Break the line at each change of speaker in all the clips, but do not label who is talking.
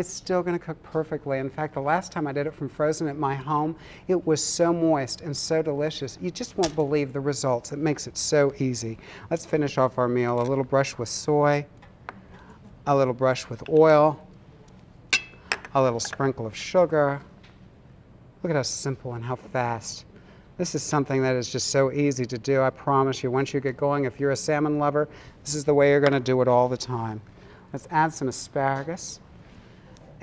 It's still going to cook perfectly. In fact, the last time I did it from frozen at my home, it was so moist and so delicious. You just won't believe the results. It makes it so easy. Let's finish off our meal. A little brush with soy, a little brush with oil, a little sprinkle of sugar. Look at how simple and how fast. This is something that is just so easy to do. I promise you, once you get going, if you're a salmon lover, this is the way you're going to do it all the time. Let's add some asparagus.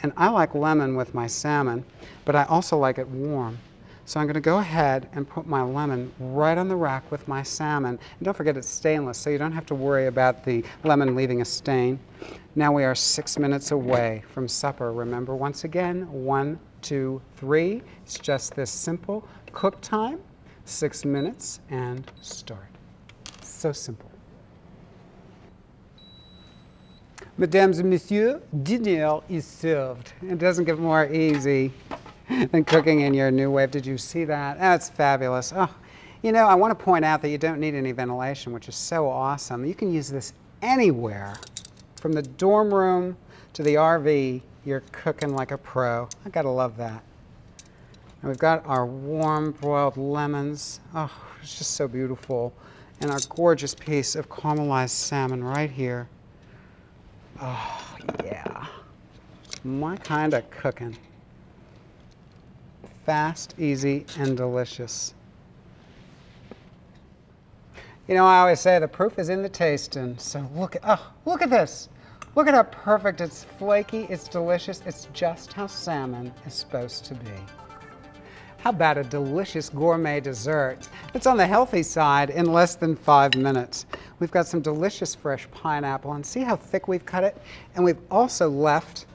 And I like lemon with my salmon, but I also like it warm. So I'm going to go ahead and put my lemon right on the rack with my salmon. And don't forget it's stainless, so you don't have to worry about the lemon leaving a stain. Now we are 6 minutes away from supper. Remember, once again, 1, 2, 3. It's just this simple. Cook time, 6 minutes, and start. So simple. Mesdames et messieurs, dinner is served. It doesn't get more easy than cooking in your NuWave. Did you see that? Oh, it's fabulous. Oh, you know, I want to point out that you don't need any ventilation, which is so awesome. You can use this anywhere. From the dorm room to the RV, you're cooking like a pro. I gotta love that. And we've got our warm broiled lemons. Oh, it's just so beautiful. And our gorgeous piece of caramelized salmon right here. Oh, yeah. My kind of cooking. Fast, easy, and delicious. You know, I always say the proof is in the tasting. So look at this. Look at how perfect. It's flaky, it's delicious. It's just how salmon is supposed to be. How about a delicious gourmet dessert? It's on the healthy side in less than 5 minutes. We've got some delicious fresh pineapple, and see how thick we've cut it? And we've also left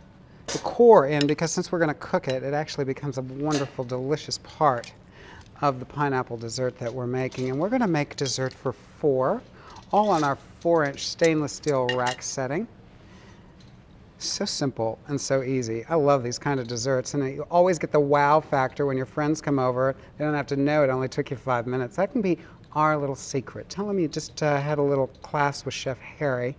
the core in, because since we're going to cook it, it actually becomes a wonderful, delicious part of the pineapple dessert that we're making. And we're going to make dessert for 4, all on our 4-inch stainless steel rack setting. So simple and so easy. I love these kind of desserts, and you always get the wow factor when your friends come over. They don't have to know it only took you 5 minutes. That can be our little secret. Tell them you just had a little class with Chef Harry,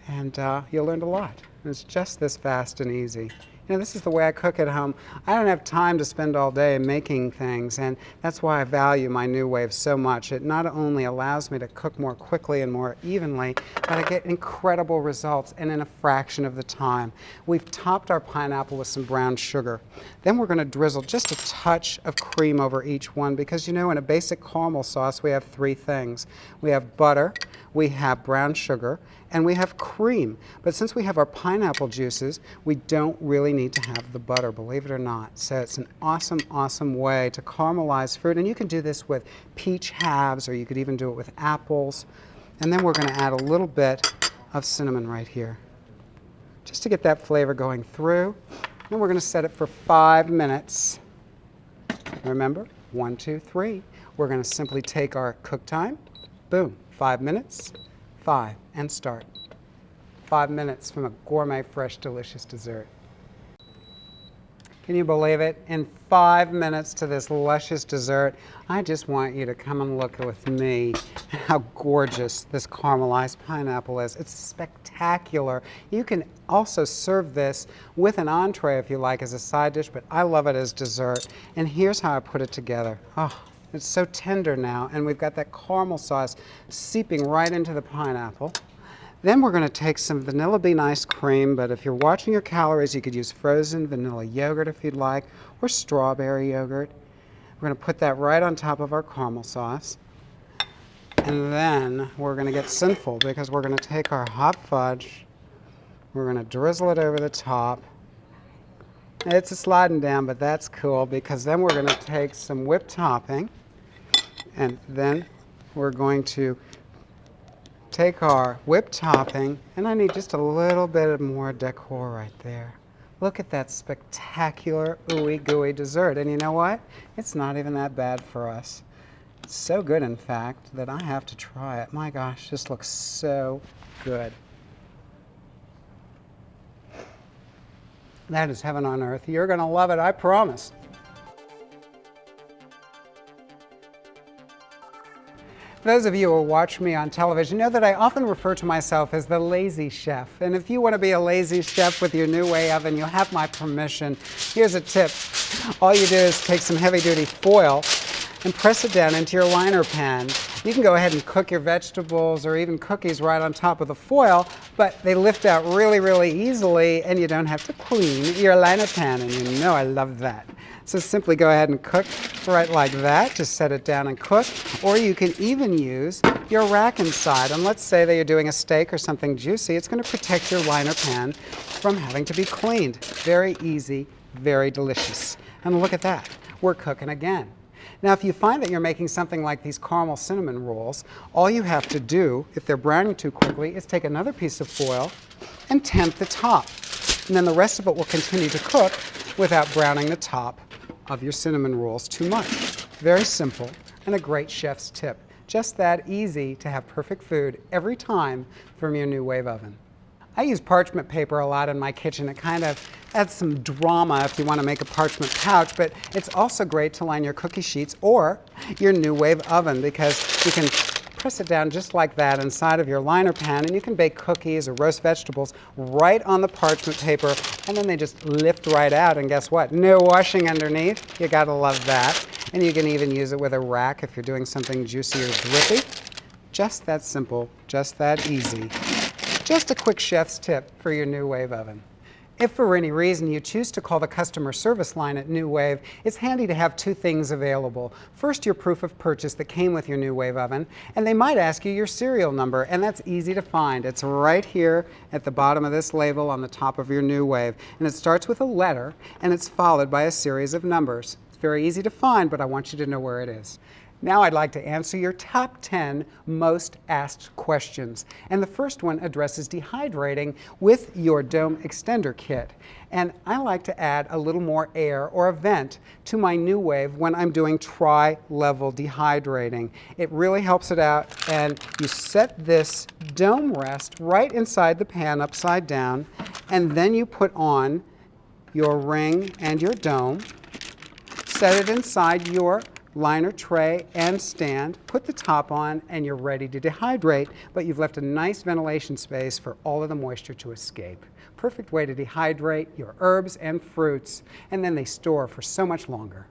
and you learned a lot. And it's just this fast and easy. You know, this is the way I cook at home. I don't have time to spend all day making things, and that's why I value my NuWave so much. It not only allows me to cook more quickly and more evenly, but I get incredible results and in a fraction of the time. We've topped our pineapple with some brown sugar. Then we're going to drizzle just a touch of cream over each one, because you know, in a basic caramel sauce we have 3 things. We have butter, we have brown sugar, and we have cream. But since we have our pineapple juices, we don't really need to have the butter, believe it or not. So it's an awesome, awesome way to caramelize fruit. And you can do this with peach halves, or you could even do it with apples. And then we're going to add a little bit of cinnamon right here, just to get that flavor going through. And we're going to set it for 5 minutes. Remember, 1, 2, 3. We're going to simply take our cook time. Boom, 5 minutes. 5, and start. 5 minutes from a gourmet, fresh, delicious dessert. Can you believe it? In 5 minutes to this luscious dessert, I just want you to come and look with me at how gorgeous this caramelized pineapple is. It's spectacular. You can also serve this with an entree if you like as a side dish, but I love it as dessert. And here's how I put it together. Oh, it's so tender now, and we've got that caramel sauce seeping right into the pineapple. Then we're going to take some vanilla bean ice cream, but if you're watching your calories, you could use frozen vanilla yogurt if you'd like, or strawberry yogurt. We're going to put that right on top of our caramel sauce. And then we're going to get sinful, because we're going to take our hot fudge, we're going to drizzle it over the top. It's a sliding down, but that's cool, because then we're going to take some whipped topping, and then we're going to take our whipped topping, and I need just a little bit more decor right there. Look at that spectacular ooey gooey dessert. And you know what? It's not even that bad for us. It's so good, in fact, that I have to try it. My gosh, this looks so good. That is heaven on earth. You're going to love it, I promise. Those of you who watch me on television know that I often refer to myself as the lazy chef. And if you want to be a lazy chef with your NuWave oven, you'll have my permission. Here's a tip. All you do is take some heavy-duty foil and press it down into your liner pan. You can go ahead and cook your vegetables or even cookies right on top of the foil, but they lift out really, really easily and you don't have to clean your liner pan, and you know I love that. So simply go ahead and cook right like that. Just set it down and cook. Or you can even use your rack inside. And let's say that you're doing a steak or something juicy. It's going to protect your liner pan from having to be cleaned. Very easy, very delicious. And look at that. We're cooking again. Now, if you find that you're making something like these caramel cinnamon rolls, all you have to do, if they're browning too quickly, is take another piece of foil and temp the top. And then the rest of it will continue to cook without browning the top of your cinnamon rolls too much. Very simple and a great chef's tip. Just that easy to have perfect food every time from your NuWave oven. I use parchment paper a lot in my kitchen. It kind of adds some drama if you want to make a parchment pouch, but it's also great to line your cookie sheets or your NuWave oven because you can press it down just like that inside of your liner pan and you can bake cookies or roast vegetables right on the parchment paper, and then they just lift right out, and guess what? No washing underneath. You gotta love that. And you can even use it with a rack if you're doing something juicy or drippy. Just that simple, just that easy. Just a quick chef's tip for your NuWave oven. If for any reason you choose to call the customer service line at NuWave, it's handy to have two things available. First, your proof of purchase that came with your NuWave oven, and they might ask you your serial number, and that's easy to find. It's right here at the bottom of this label on the top of your NuWave, and it starts with a letter, and it's followed by a series of numbers. It's very easy to find, but I want you to know where it is. Now I'd like to answer your top 10 most asked questions. And the first one addresses dehydrating with your dome extender kit. And I like to add a little more air or a vent to my NuWave when I'm doing tri-level dehydrating. It really helps it out, and you set this dome rest right inside the pan upside down, and then you put on your ring and your dome, set it inside your liner tray and stand, put the top on, and you're ready to dehydrate, but you've left a nice ventilation space for all of the moisture to escape. Perfect way to dehydrate your herbs and fruits, and then they store for so much longer.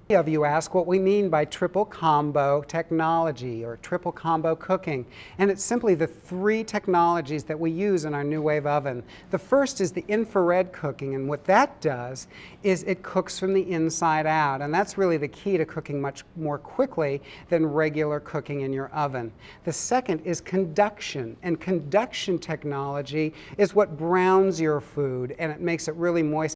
Many of you ask what we mean by triple combo technology or triple combo cooking, and it's simply the three technologies that we use in our NuWave oven. The first is the infrared cooking, and what that does is it cooks from the inside out, and that's really the key to cooking much more quickly than regular cooking in your oven. The second is conduction, and conduction technology is what browns your food, and it makes it really moist